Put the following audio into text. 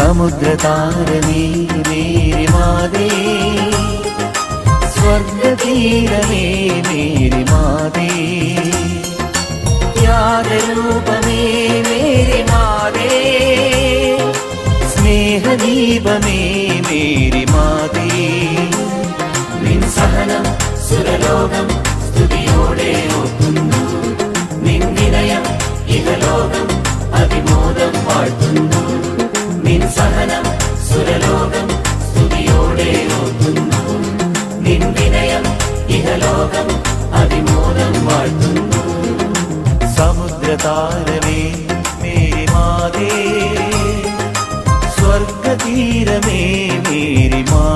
സമുദ്രതാരമേ Mary മാതേ, സ്വർഗതീരമേ Mary മാതേ, ത്യാഗരൂപമേ Mary മാതേ, സ്നേഹദീപമേ Mary മാതേ. നിൻ സഹനം സുരലോകം സ്തുതിയോടെ ഓർക്കുന്നു, നിൻ വിനയം ഇഹലോകം അതിമോദം വാഴ്ത്തുന്നു. നിൻ സഹനം സുരലോകം സ്തുതിയോടെ ഓർക്കുന്നു, നിൻ വിനയം ഇഹലോകം അതിമോദം വാഴ്ത്തുന്നു. സമുദ്രതാരമേ മേരി മാതേ, സ്വർഗതീരമേ മേരി മാതേ.